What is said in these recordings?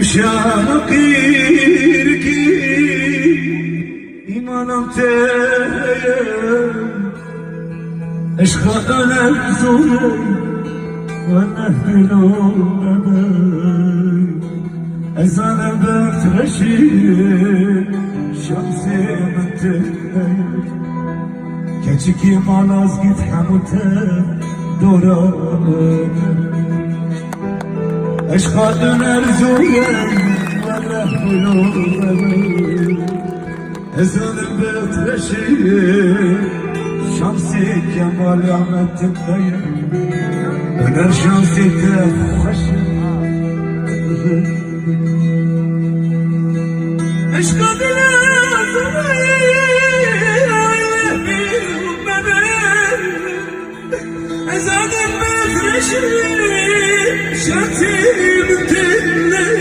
وشانو قيركي إيمانم تايم أشخاء نفسي ونهدلو نبي أزال بترشي شمسي من تايم كتشكي مالاز قد حموتا دوران أشخاص نرجويا ولا حلوة أزال بترشي شمسي كمال عملت بيا أنا شمسي تخش أشخاص شمسي بتلي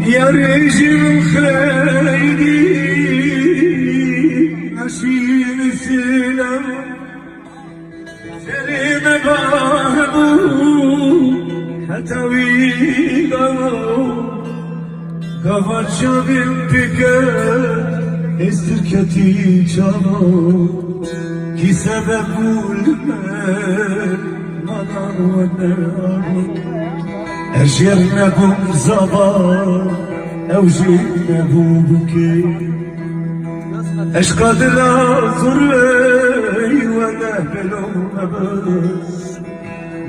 يا رجل خيري نشيل السلام سليم بابو حتى ويقالو كفر شابين بكر استركتي جالو كي سبب المال مدار والنار أجرنا بمزبار أو جينا بوبكي أش قادر أزوري وأنا بلو مبس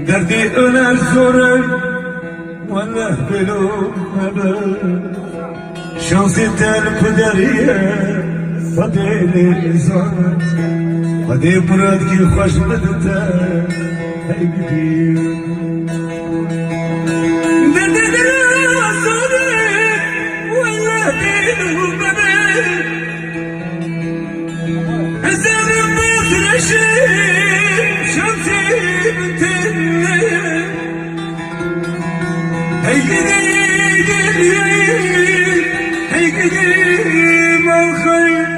دردي أنا زوري وأنا بلو مبس شانسي تلف دريا صديني زانت ودي مرادكي خوش بدتا هيدي شمسي بتلي هيقدي ما الخير